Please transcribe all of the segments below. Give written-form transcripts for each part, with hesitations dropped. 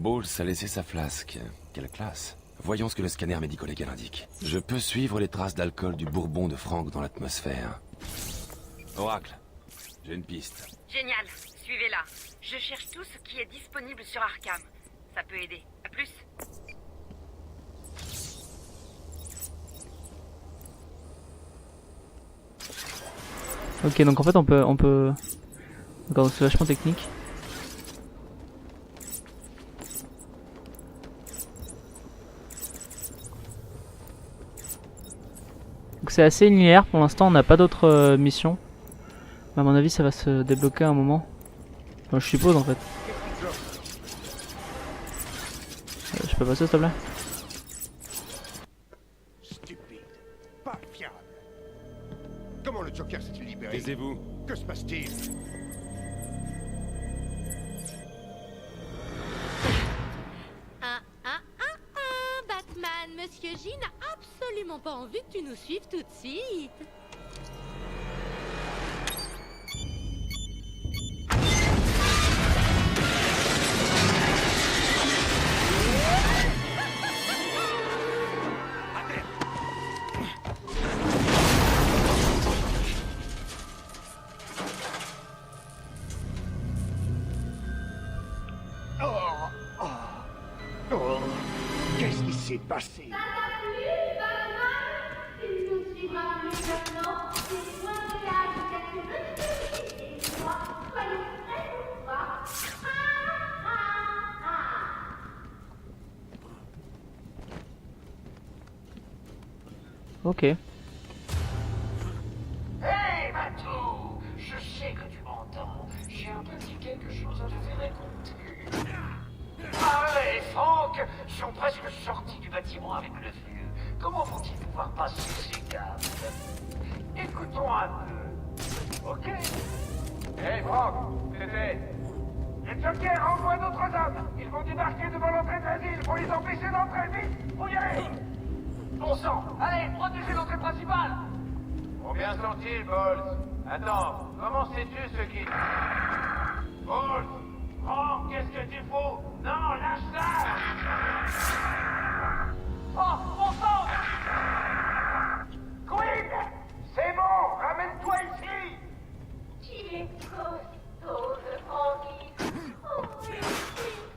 Bowles a laissé sa flasque. Quelle classe. Voyons ce que le scanner médico-légal indique. Je peux suivre les traces d'alcool du bourbon de Frank dans l'atmosphère. Oracle, j'ai une piste. Génial, suivez-la. Je cherche tout ce qui est disponible sur Arkham. Ça peut aider. À plus. Ok, donc en fait on peut... D'accord, c'est vachement technique. Donc c'est assez linéaire pour l'instant, on n'a pas d'autres missions. Mais à mon avis ça va se débloquer à un moment. Enfin, je suppose en fait. Je peux passer s'il te plaît? Stupide. Pas fiable. Comment le Joker s'est-il libéré? Taisez-vous. Que se passe-t-il? Batman, Monsieur J n'a absolument pas envie que tu nous suives tout de suite. Oh, qu'est-ce qui s'est passé? Ok. Hey, Matou! Je sais que tu m'entends. J'ai un petit quelque chose à te faire écouter. Ah, et Frank sont presque sortis du bâtiment avec le vieux. Comment vont-ils pouvoir passer ces gaffes? Écoutons un peu. Ok? Hey, Frank, c'était... Les Joker envoient d'autres hommes. Ils vont débarquer devant l'entrée de la ville pour les empêcher d'entrer. Vite, faut y aller. Bon sang, allez, protégez l'entrée principale. Combien sont-ils, Bowles? Attends, comment sais-tu ce qui... Bowles, Frank, qu'est-ce que tu fous? Non, lâche ça. Oh, bon sang. Queen, c'est bon, ramène-toi ici. Il est costaud, ce Frankie. Oh, mais il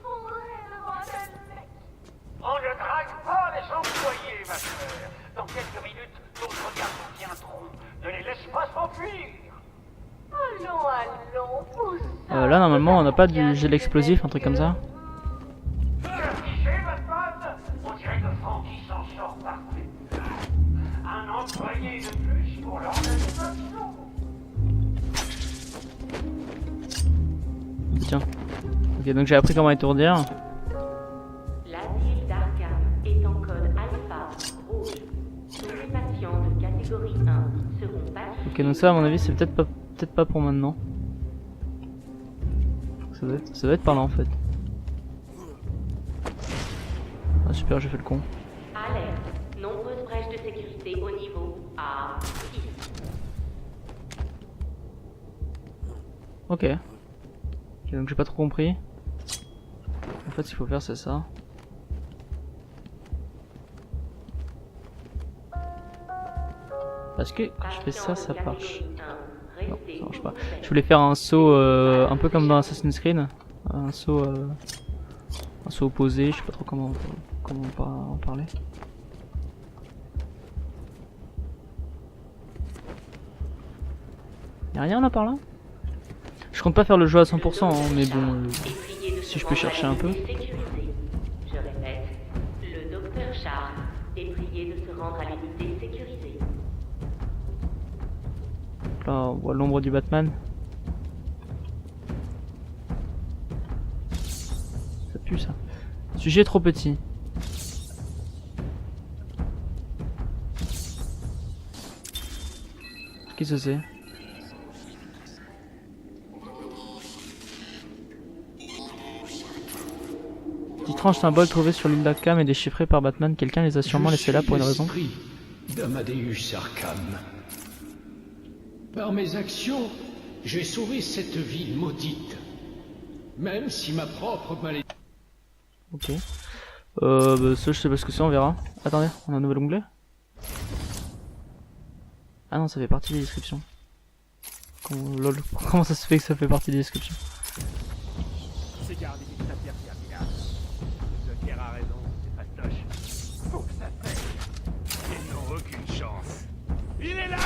faudrait le voir d'un mec. On ne drague pas les employés, ma sœur. Dans quelques minutes, d'autres garçons viendront. Ne les laisse pas s'enfuir. Allons, pousse. Là normalement on n'a pas du gel explosif, un truc comme ça. Affiché, Batman. On dirait que Frankie s'en sort parfait. Un employé de plus pour l'organisation. Tiens. Ok, donc j'ai appris comment étourdir. La ville d'Arkham est en code alpha rouge. Tous les patients de catégorie 1 seront passés. Ok, donc ça à mon avis c'est peut-être pas pour maintenant. Ça doit être par là en fait. Ah super, j'ai fait le con. Alerte. Nombreuses brèches de sécurité au niveau A6. Ok. Ok, donc j'ai pas trop compris. En fait ce qu'il faut faire c'est ça. Est-ce que quand je fais ça, ça marche? Non, ça marche pas. Je voulais faire un saut un peu comme dans Assassin's Creed. Un saut opposé, je sais pas trop comment en parler. Y'a rien là par là? Je compte pas faire le jeu à 100% hein, mais bon, si je peux chercher un peu. Je répète, le docteur Charles est prié de se rendre à l'unité sécurisée. Là on voit l'ombre du Batman. Ça pue ça. Sujet trop petit. Qu'est-ce que c'est? D'étranges symboles trouvés sur l'île d'Arkham et déchiffrés par Batman. Quelqu'un les a sûrement laissés là pour une raison. d'Amadeus Arkham. Par mes actions, j'ai sauvé cette ville maudite. Même si ma propre malédiction... Ok. Bah, ça je sais pas ce que c'est, on verra. Attendez, on a un nouvel onglet. Ah non, ça fait partie des descriptions. Lol, comment ça se fait que ça fait partie des descriptions? C'est gardé du tapir qui a village. Le Joker a raison, c'est fastoche. Faut que ça fait. Ils n'ont aucune chance. Il est là!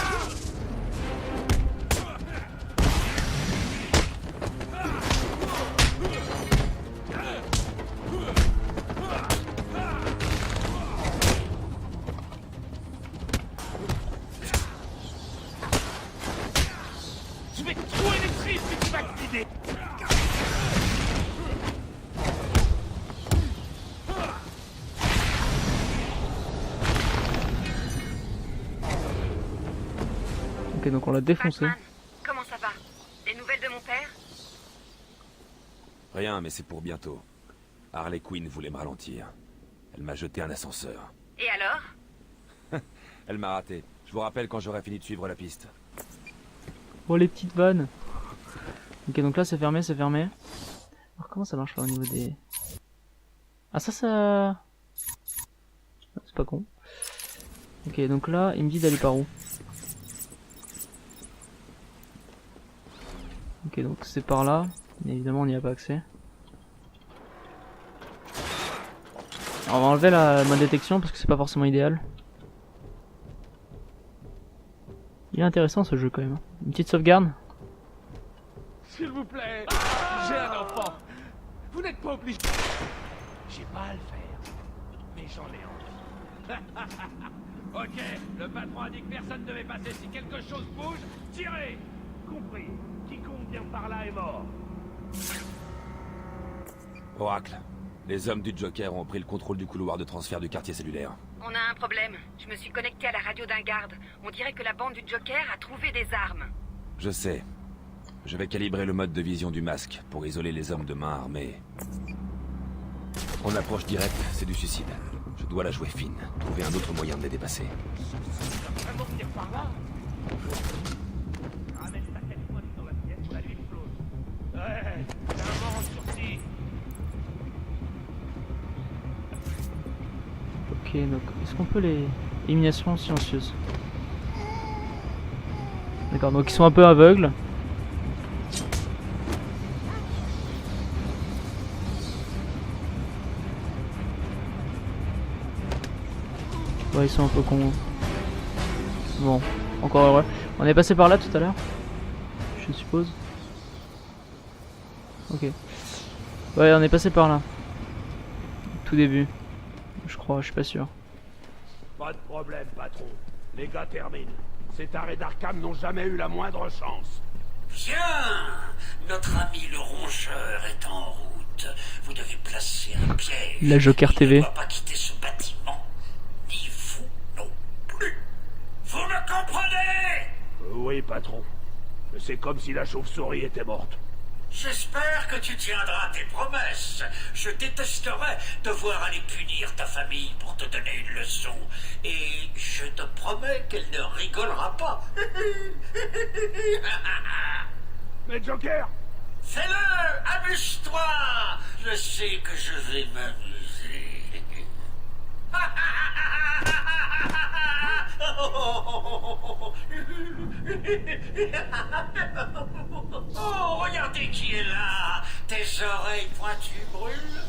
Je vais te trouver les tristes et tu vas te vider. Ok, donc on l'a défoncé. Batman, comment ça va? Des nouvelles de mon père? Rien, mais c'est pour bientôt. Harley Quinn voulait me ralentir. Elle m'a jeté un ascenseur. Et alors? Elle m'a raté. Je vous rappelle quand j'aurai fini de suivre la piste. Oh les petites vannes. Ok, donc là c'est fermé, c'est fermé. Alors comment ça marche là au niveau des... Ah ça... C'est pas con. Ok, donc là il me dit d'aller par où? Ok, donc c'est par là. Mais évidemment on n'y a pas accès. Alors, on va enlever ma détection parce que c'est pas forcément idéal. Il est intéressant ce jeu quand même. Une petite sauvegarde. S'il vous plaît, j'ai un enfant. Vous n'êtes pas obligé. J'ai pas à le faire, mais j'en ai envie. Ok, le patron a dit que personne ne devait passer. Si quelque chose bouge, tirez. Compris. Quiconque vient par là est mort. Oracle, les hommes du Joker ont pris le contrôle du couloir de transfert du quartier cellulaire. On a un problème. Je me suis connecté à la radio d'un garde. On dirait que la bande du Joker a trouvé des armes. Je sais. Je vais calibrer le mode de vision du masque pour isoler les hommes de main armée. En approche directe, c'est du suicide. Je dois la jouer fine, trouver un autre moyen de les dépasser. Vraiment venir par là. Ramène ta tête moite dans la pièce où la nuit flotte. Ouais, c'est un mort en sursis. Ok, donc est-ce qu'on peut les... Élimination silencieuse. D'accord, donc ils sont un peu aveugles. Ouais, ils sont un peu cons. Bon, encore heureux. On est passé par là tout à l'heure, je suppose. Ok. Ouais, on est passé par là. Tout début. Je crois, je suis pas sûr. Pas de problème, patron. Les gars terminent. Ces tarés d'Arkham n'ont jamais eu la moindre chance. Bien. Notre ami le rongeur est en route. Vous devez placer un piège. La Joker Il TV. ne doit pas quitter ce bâtiment. Ni vous non plus. Vous me comprenez? Oui, patron. C'est comme si la chauve-souris était morte. J'espère que tu tiendras tes promesses. Je détesterais devoir aller punir ta famille pour te donner une leçon. Et je te promets qu'elle ne rigolera pas. Mais Joker! Fais-le! Amuse-toi! Je sais que je vais m'amuser. Oh, regardez qui est là! Tes oreilles pointues brûlent.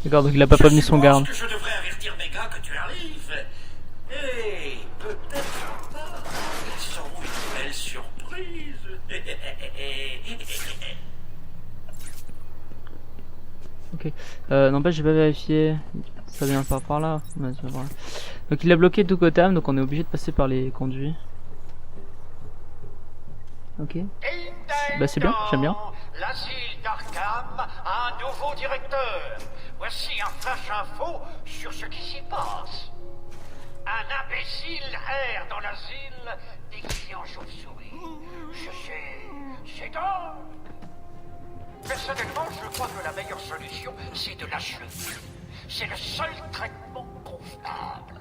D'accord, donc il a pas prévenu son garde. Je pense que je devrais avertir mes gars que tu arrives. Et peut-être pas. Ils seront une belle surprise. Ok. N'empêche, j'ai pas vérifié. Ça vient pas par là. Ouais, ça va par là. Donc il a bloqué tout Gotham, donc on est obligé de passer par les conduits. Ok. Bah c'est bien, j'aime bien. L'asile d'Arkham a un nouveau directeur. Voici un flash info sur ce qui s'y passe. Un imbécile erre dans l'asile déguisé en chauve-souris. Je sais, c'est dingue. Personnellement, je crois que la meilleure solution, c'est de l'achever. C'est le seul traitement convenable.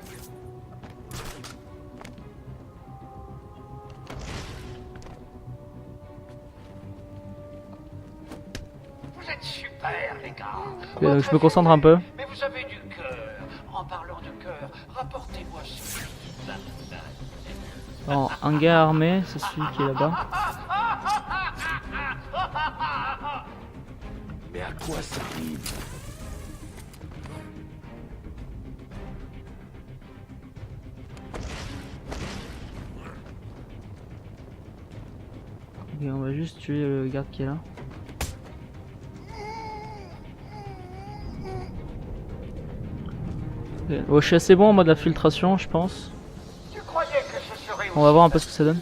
Vous êtes super, les Je me concentre un peu. Mais vous avez du cœur. En parlant de cœur, rapportez-moi ce Alors, un gars armé, c'est celui qui est là-bas. Mais à quoi ça rime? Ok, on va juste tuer le garde qui est là. Ok. Oh, je suis assez bon en mode infiltration, je pense. Tu croyais que ce serait On va voir un peu ce que ça donne.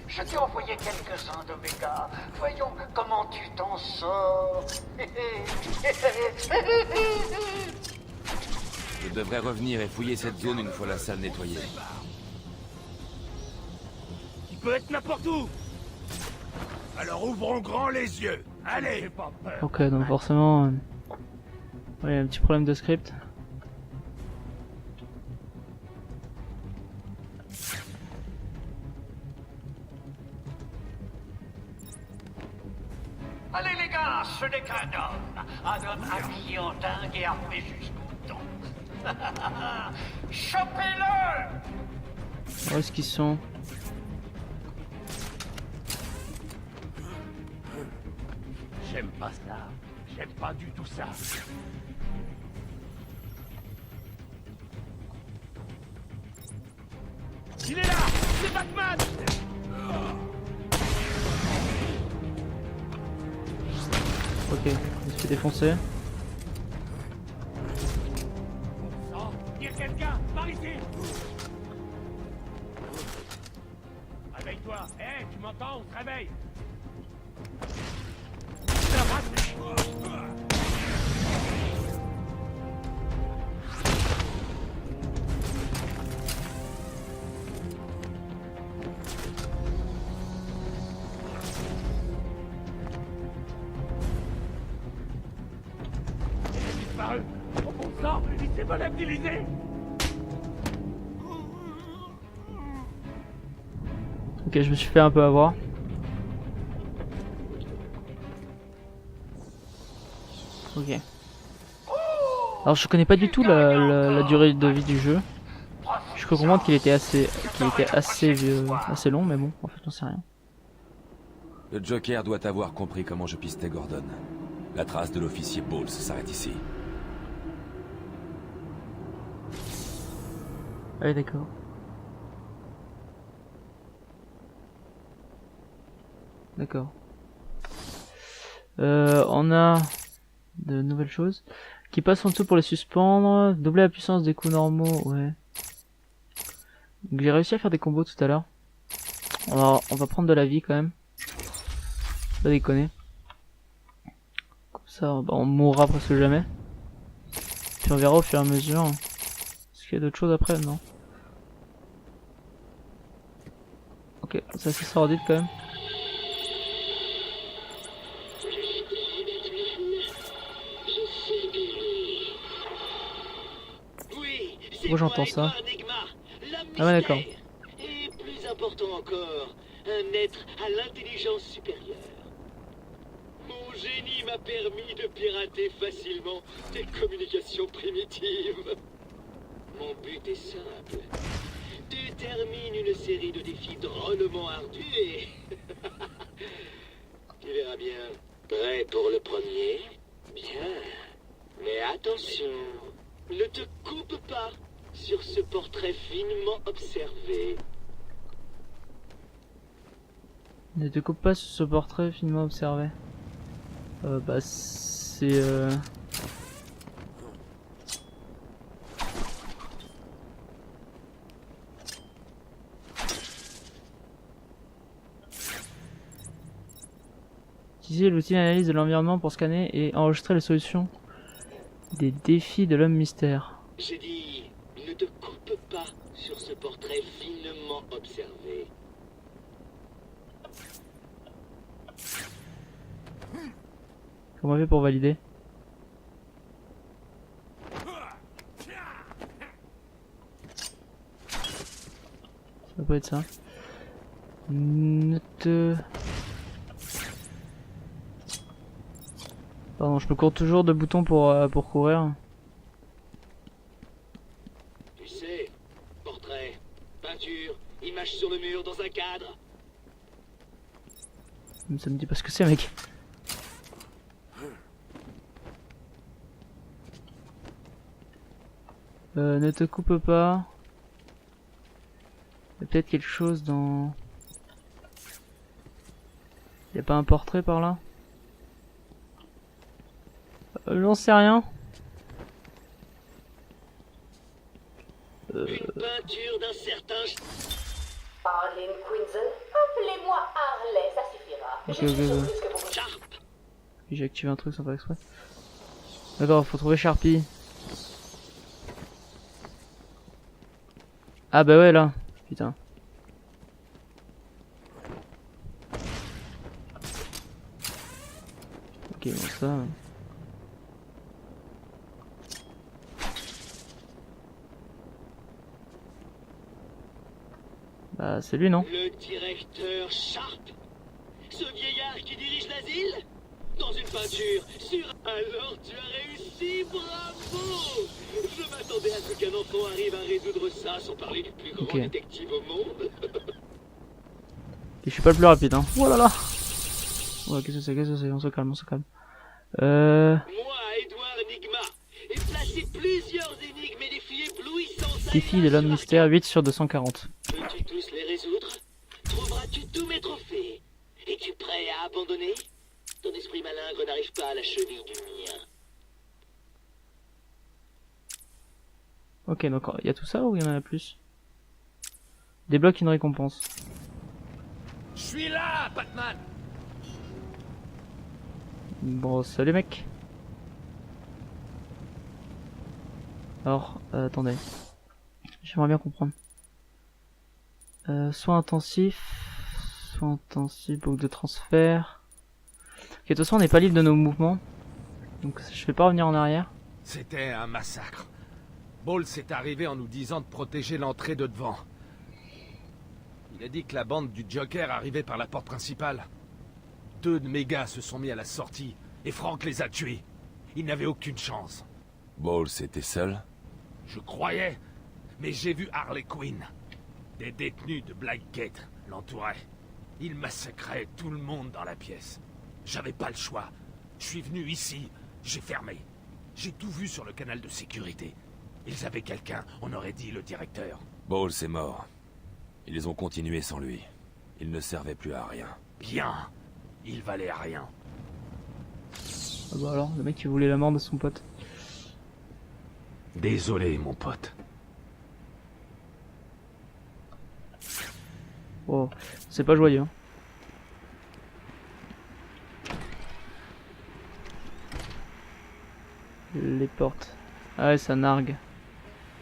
Je t'ai envoyé quelques-uns d'Oméga. Voyons comment tu t'en sors. Je devrais revenir et fouiller cette zone une fois la salle nettoyée. Il peut être n'importe où. Alors ouvrons grand les yeux. Allez. J'ai pas peur. Ok, donc forcément... ouais, il y a un petit problème de script. Allez les gars, ce n'est qu'un homme. Un homme habillé en dingue et armé jusqu'au dents. Chopez-le! Où est-ce qu'ils sont? J'aime pas ça. J'aime pas du tout ça. Il est là! C'est Batman! Ok, il se fait défoncer. Oh, il y a quelqu'un! Par ici! Réveille-toi! Hé, tu m'entends? On se réveille! Disparu! Oh bon sang! Il s'est volatilisé! Ok, je me suis fait un peu avoir. Ok. Alors je connais pas du tout la durée de vie du jeu. Je peux comprendre qu'il était assez long, mais bon, en fait j'en sais rien. Le Joker doit avoir compris comment je pistais Gordon. La trace de l'officier Bowles s'arrête ici. Ouais, d'accord. D'accord. On a de nouvelles choses qui passent en dessous pour les suspendre. Doubler la puissance des coups normaux, ouais. Donc j'ai réussi à faire des combos tout à l'heure. On va prendre de la vie quand même. Pas déconner. Comme ça, bah, on mourra presque jamais. Puis on verra au fur et à mesure. Est-ce qu'il y a d'autres choses après? Non. Ok, c'est assez sordide quand même. Pourquoi j'entends ça? Ah ouais, d'accord. Et plus important encore, un être à l'intelligence supérieure. Mon génie m'a permis de pirater facilement des communications primitives. Mon but est simple. Détermine une série de défis drôlement ardus et... tu verras bien. Prêt pour le premier? Bien. Mais attention, ne te coupe pas sur ce portrait finement observé. Ne te coupe pas sur ce portrait finement observé. Bah c'est utiliser l'outil d'analyse de l'environnement pour scanner et enregistrer les solutions des défis de l'homme mystère. J'ai dit, ne te coupe pas sur ce portrait finement observé. Comment on fait pour valider? Ça peut être ça. Ne te... Pardon, je me cours toujours de boutons pour courir. Tu sais, portrait, peinture, image sur le mur dans un cadre. Ça me dit pas ce que c'est, mec. Ne te coupe pas. Il y a peut-être quelque chose dans... Y a pas un portrait par là? J'en sais rien. Une peinture d'un certain... Arlene Quinzel, appelez-moi Harley, ça suffira. Ok, Je suis ok, ok. plus que vous. Sharp. J'ai activé un truc sans faire exprès. D'accord, faut trouver Sharpie. Ah bah ouais là. Putain. Ok, bon ça... Bah c'est lui non? Le directeur Sharp. Ce vieillard qui dirige l'asile. Dans une peinture. Alors tu as réussi, bravo. Je m'attendais à ce qu'un enfant arrive à résoudre ça sans parler du plus grand Ok. détective au monde. Et je suis pas le plus rapide hein. Oh là là. Ouais, qu'est-ce que c'est, on se calme, on se calme. Moi, Edouard Enigma, ai placé plusieurs énigmes et défis éblouissants. Défi de l'homme mystère, 8 sur 240. Peux-tu tous les résoudre? Trouveras-tu tous mes trophées? Es-tu prêt à abandonner? Ton esprit malingre n'arrive pas à la cheville du mien. Ok, donc il y a tout ça ou il y en a plus? Débloque une récompense. Je suis là, Batman. Bon, salut mec. Alors, attendez. J'aimerais bien comprendre. Soins intensifs, boucle de transfert. Ok, de toute façon on n'est pas libre de nos mouvements. Donc je vais pas revenir en arrière. C'était un massacre. Ball s'est arrivé en nous disant de protéger l'entrée de devant. Il a dit que la bande du Joker arrivait par la porte principale. 2 de mes gars se sont mis à la sortie, et Frank les a tués. Ils n'avaient aucune chance. Ball, c'était seul? Je croyais, mais j'ai vu Harley Quinn. Des détenus de Blackgate l'entouraient. Ils massacraient tout le monde dans la pièce. J'avais pas le choix. Je suis venu ici, j'ai fermé. J'ai tout vu sur le canal de sécurité. Ils avaient quelqu'un, on aurait dit le directeur. Ball, c'est mort. Ils ont continué sans lui. Il ne servait plus à rien. Bien, il valait rien. Ah bah alors, le mec qui voulait la mort de son pote. Désolé, mon pote. Oh, c'est pas joyeux. Hein. Les portes. Ah ouais, ça nargue.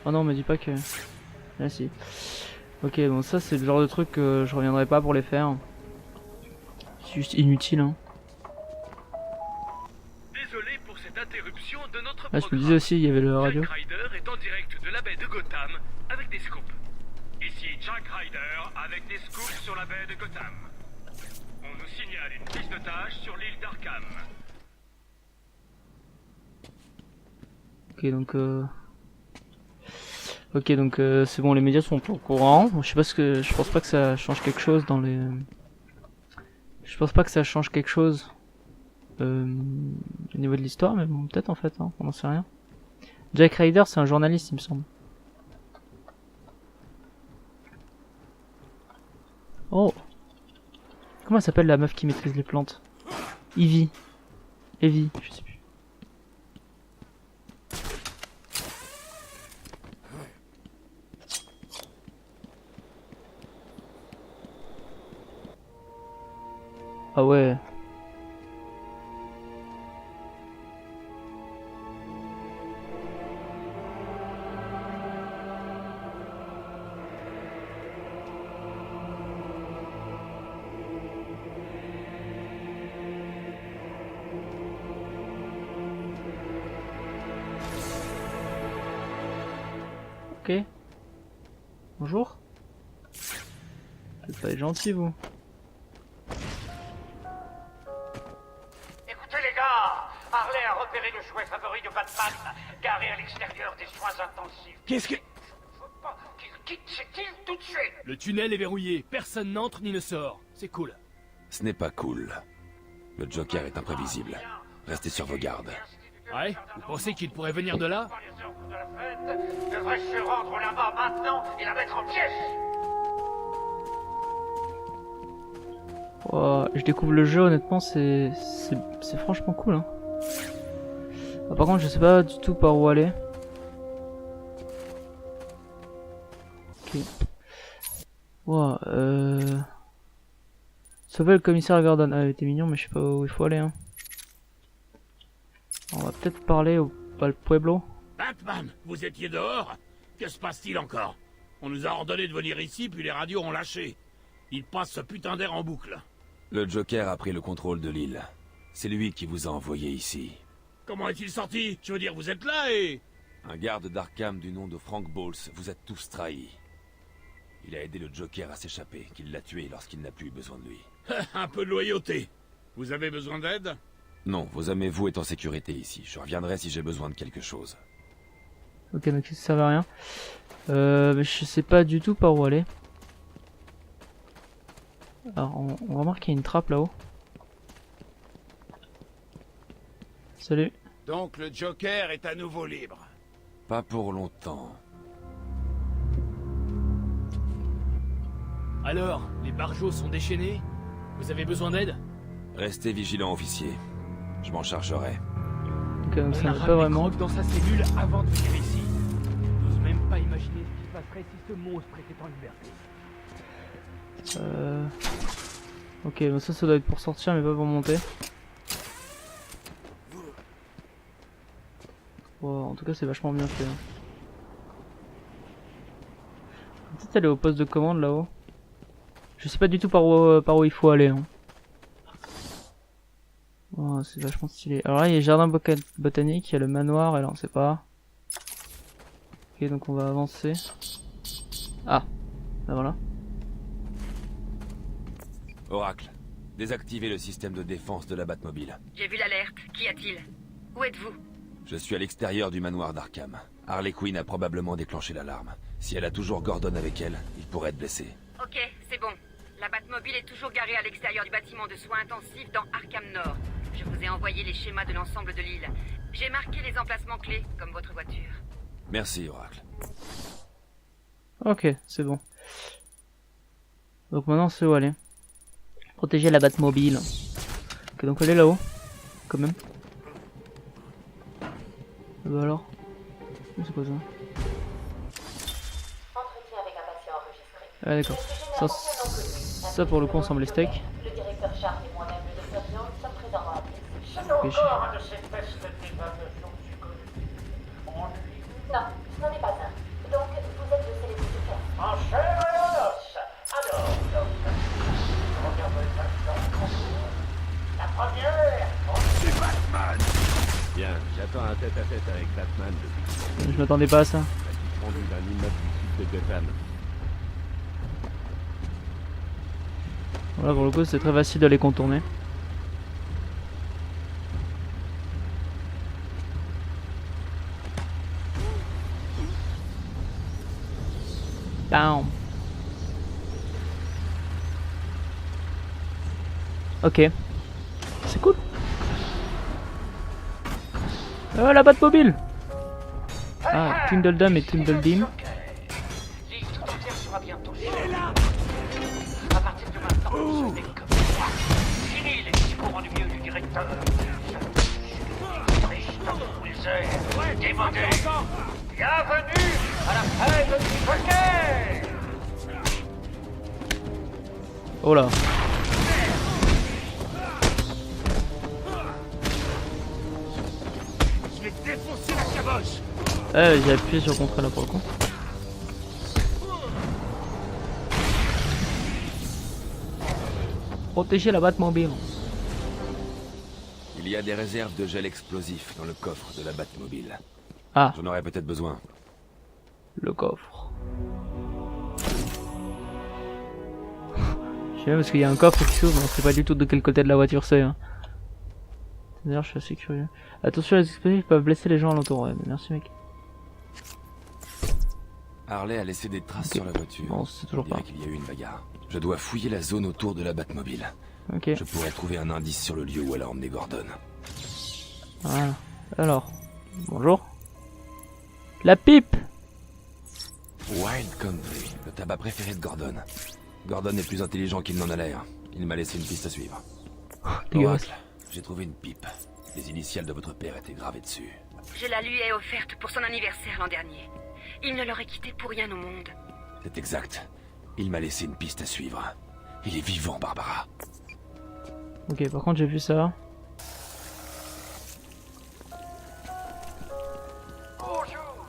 Oh non, me dis pas que... Ah si. Ok, bon ça c'est le genre de truc que je reviendrai pas pour les faire. C'est juste inutile hein. Désolé pour cette interruption de notre Ah je me disais aussi, il y avait le radio. Jack Ryder est en direct de la baie de Gotham avec des scoops. Ici Jack Ryder avec des scoops sur la baie de Gotham. On nous signale une piste de tâche sur l'île d'Arkham. Ok donc c'est bon, les médias sont au courant. Je sais pas ce que, je pense pas que ça change quelque chose dans les. Je pense pas que ça change quelque chose au niveau de l'histoire, mais bon peut-être en fait, hein, on n'en sait rien. Jack Ryder c'est un journaliste il me semble. Oh, comment elle s'appelle la meuf qui maîtrise les plantes? Evie, je sais plus. Ah ouais. Ok. Bonjour. Vous êtes pas être gentil vous. Écoutez les gars, Harley Batman, garé à l'extérieur des soins intensifs. Qu'est-ce que... Je veux pas qu'il quitte cette île tout de suite. Le tunnel est verrouillé. Personne n'entre ni ne sort. C'est cool. Ce n'est pas cool. Le Joker est imprévisible. Restez sur vos gardes. Ouais? Vous pensez qu'il pourrait venir de là? Les ordres de la fête devraient se rendre là-bas maintenant et la mettre en pièces. Oh, je découvre le jeu, honnêtement, c'est franchement cool. Hein. Ah, par contre, je sais pas du tout par où aller. Ok. Wow, sauver le commissaire Gordon. Ah, il était mignon, mais je sais pas où il faut aller. Hein. On va peut-être parler au Pueblo. Batman, vous étiez dehors? Que se passe-t-il encore? On nous a ordonné de venir ici, puis les radios ont lâché. Il passe ce putain d'air en boucle. Le Joker a pris le contrôle de l'île. C'est lui qui vous a envoyé ici. Comment est-il sorti? Je veux dire, vous êtes là et... Un garde d'Arkham du nom de Frank Bowles vous a tous trahis. Il a aidé le Joker à s'échapper, qu'il l'a tué lorsqu'il n'a plus eu besoin de lui. Un peu de loyauté. Vous avez besoin d'aide? Non, vos amis, vous êtes en sécurité ici. Je reviendrai si j'ai besoin de quelque chose. Ok, donc ça servait à rien. Mais je sais pas du tout par où aller. Alors, on remarque qu'il y a une trappe là-haut. Salut. Donc le Joker est à nouveau libre. Pas pour longtemps. Alors, les barjots sont déchaînés? Vous avez besoin d'aide? Restez vigilant, officier. Je m'en chargerai. Ok, donc On ça a n'est pas ramené vraiment. Croc dans sa cellule avant de venir ici. Je n'ose même pas imaginer ce qui se passerait si ce monstre était en liberté. Ok, donc ça doit être pour sortir mais pas pour monter. Wow, en tout cas c'est vachement bien fait. Hein. Peut-être aller au poste de commande là-haut. Je sais pas du tout par où il faut aller. Hein. Oh, c'est vachement stylé. Alors là il y a le jardin botanique, il y a le manoir et là on sait pas. Ok, donc on va avancer. Ah, ben voilà. Oracle, désactivez le système de défense de la Batmobile. J'ai vu l'alerte. Qu'y a-t-il? Où êtes-vous? Je suis à l'extérieur du manoir d'Arkham. Harley Quinn a probablement déclenché l'alarme. Si elle a toujours Gordon avec elle, il pourrait être blessé. Ok, c'est bon. La Batmobile est toujours garée à l'extérieur du bâtiment de soins intensifs dans Arkham Nord. Je vous ai envoyé les schémas de l'ensemble de l'île. J'ai marqué les emplacements clés, comme votre voiture. Merci, Oracle. Ok, c'est bon. Donc maintenant on sait où aller. Protéger la Batmobile. Ok, donc elle est là-haut. Quand même. Ah bah alors. C'est quoi ça? Entretien avec un patient enregistré. Ah d'accord. Ça pour le coup on semble les steaks. Le directeur Sharp et moi-même, le docteur Jones, sommes présents dans la pièce. C'est encore un de ces tests d'évaluation psychologique. Ennui. Non, ce n'en est pas un. Donc, vous êtes le célébrité de faire. En chair et en os. Alors, docteur, regardez maintenant. La première. C'est Batman! Bien, j'attends un tête-à-tête avec Batman depuis Je m'attendais pas à ça. rendu d'un immeuble du sud de Gotham. Voilà, pour le coup c'est très facile de les contourner. Bam. Ok. C'est cool. Oh la Batmobile. Ah, Tweedledum et Tweedledum. L'île tout entière sera bientôt là. À partir de maintenant, vous savez comme moi. Fini les discours ennuyeux du directeur. Triste loser, démodé. Bienvenue à la fête du Joker. Oh là. Je vais défoncer la caboche! J'ai appuyé sur le contrôle là pour le coup. Protéger la Batmobile. Il y a des réserves de gel explosif dans le coffre de la Batmobile. Ah, J'en aurais peut-être besoin. le coffre. Je sais même parce qu'il y a un coffre qui s'ouvre, mais on sait pas du tout de quel côté de la voiture c'est. Hein. D'ailleurs, je suis assez curieux. Attention, les explosifs peuvent blesser les gens alentour. Ouais, merci mec. Harley a laissé des traces sur la voiture. Bon, c'est toujours On dirait pas. qu'il y a eu une bagarre. Je dois fouiller la zone autour de la Batmobile. Ok. Je pourrais trouver un indice sur le lieu où elle a emmené Gordon. Voilà. Alors, bonjour. La pipe. Wild Country, le tabac préféré de Gordon. Gordon est plus intelligent qu'il n'en a l'air. Il m'a laissé une piste à suivre. Dégueulasse. Oracle, j'ai trouvé une pipe. Les initiales de votre père étaient gravées dessus. Je la lui ai offerte pour son anniversaire l'an dernier. Il ne l'aurait quitté pour rien au monde. C'est exact. Il m'a laissé une piste à suivre. Il est vivant, Barbara. Ok, par contre, j'ai vu ça. Bonjour,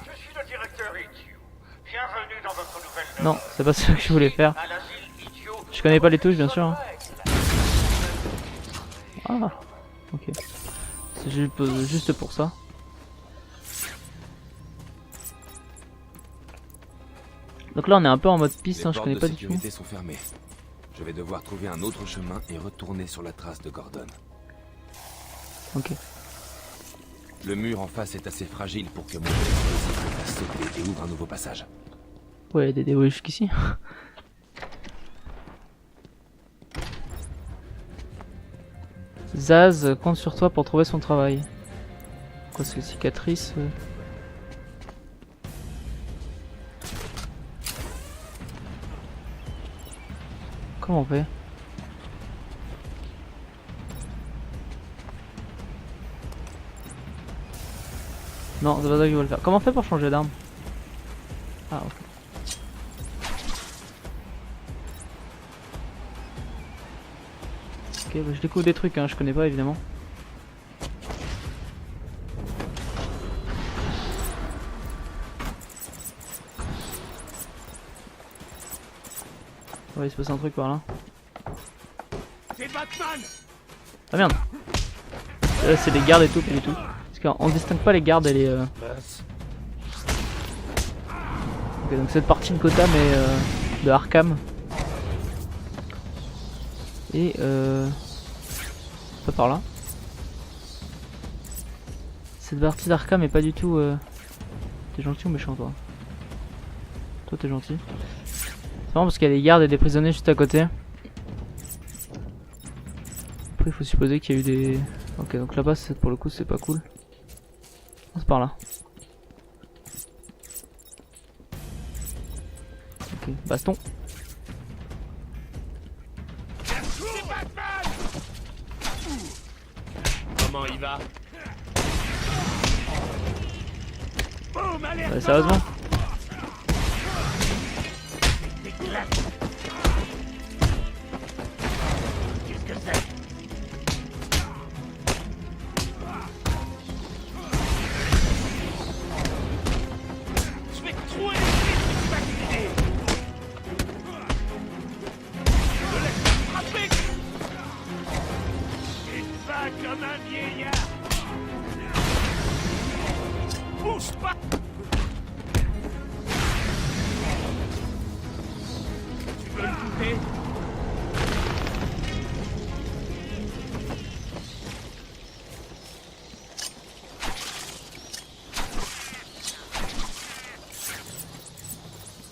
je suis le directeur Idiot. Bienvenue dans votre nouvelle... Non, c'est pas ça que je voulais faire. À l'asile Idiot. Je connais pas les touches, bien sûr. Hein. Ah, ok. C'est juste pour ça. Donc là, on est un peu en mode piste, hein, je connais pas du tout. Les portes de sécurité sont fermées. Je vais devoir trouver un autre chemin et retourner sur la trace de Gordon. Ok. Le mur en face est assez fragile pour que mon explosif me fasse sauter et ouvre un nouveau passage. Ouais, des dérouillés jusqu'ici. Zaz compte sur toi pour trouver son travail. Quoi, c'est cicatrice Comment on fait? Non, c'est pas ça que je veux le faire. Comment on fait pour changer d'arme? Ah, ok. Ok, bah je découvre des trucs, hein, je connais pas évidemment. Ouais, il se passe un truc par là. C'est Batman! Ah merde! Là, c'est des gardes et tout, pas du tout. Parce qu'on distingue pas les gardes et les. Ok, donc cette partie de Gotham est de Arkham. Et pas par là. Cette partie d'Arkham est pas du tout. T'es gentil ou méchant toi? Toi t'es gentil. C'est marrant parce qu'il y a des gardes et des prisonniers juste à côté. Après il faut supposer qu'il y a eu des. Ok, donc là-bas pour le coup c'est pas cool. C'est par là. Ok, baston. Comment il va? Ouais, sérieusement? Qu'est-ce que c'est? Je vais te trouver les fils que tu vas quitter. Je laisse te frapper. Et pas comme un vieillard. Bouge pas. Tu veux le goûter?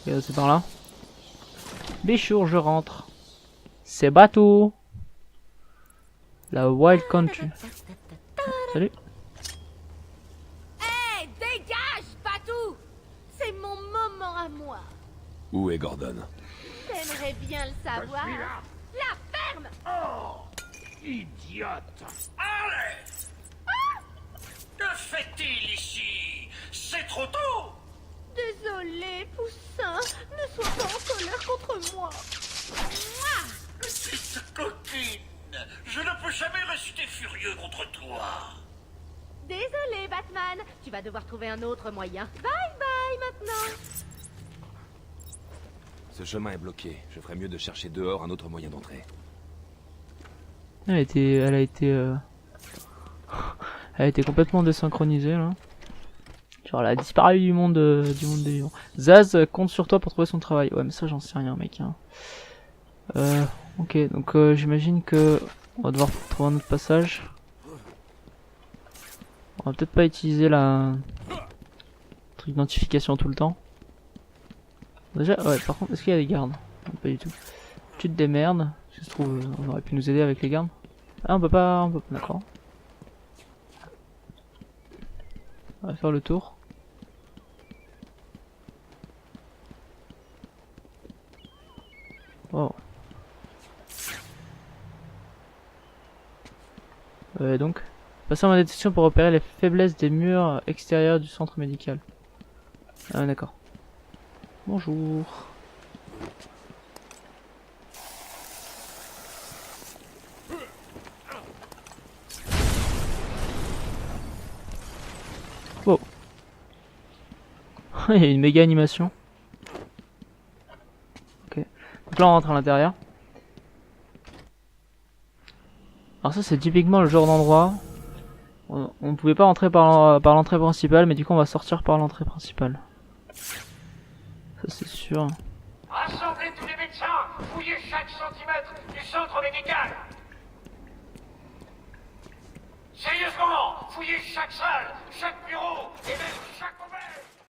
Ok, c'est par là. Bichour, je rentre. C'est bateau. La Wild Country. Salut. Hey, dégage, Patou! C'est mon moment à moi. Où est Gordon? T'aimerais bien le savoir. La ferme! Oh, idiote! Allez! Que fait-il ici? C'est trop tôt! Désolé, Poussin. Ne sois pas en colère contre moi. Mouah! Petite coquine! Je ne peux jamais rester furieux contre toi! Désolé, Batman. Tu vas devoir trouver un autre moyen. Bye bye maintenant. Ce chemin est bloqué. Je ferais mieux de chercher dehors un autre moyen d'entrer. Elle a été complètement désynchronisée là. Genre elle a disparu du monde des vivants. Zaz compte sur toi pour trouver son travail. Ouais mais ça j'en sais rien mec. Hein. Ok donc j'imagine que on va devoir trouver un autre passage. On va peut-être pas utiliser la truc d'identification tout le temps. Déjà, ouais, par contre, est-ce qu'il y a des gardes? Non, pas du tout. Tu te démerdes. Si ça se trouve, on aurait pu nous aider avec les gardes. Ah, on peut pas. D'accord. On va faire le tour. Oh. Donc, passer en mode détection pour repérer les faiblesses des murs extérieurs du centre médical. Ah, d'accord. Bonjour. Wow. Il y a une méga animation. Ok. Donc là on rentre à l'intérieur. Alors ça c'est typiquement le genre d'endroit. On ne pouvait pas rentrer par l'entrée principale, mais du coup on va sortir par l'entrée principale. Ça c'est sûr. Rassemblez tous les médecins, fouillez chaque centimètre du centre médical. Sérieusement, fouillez chaque salle, chaque bureau, et même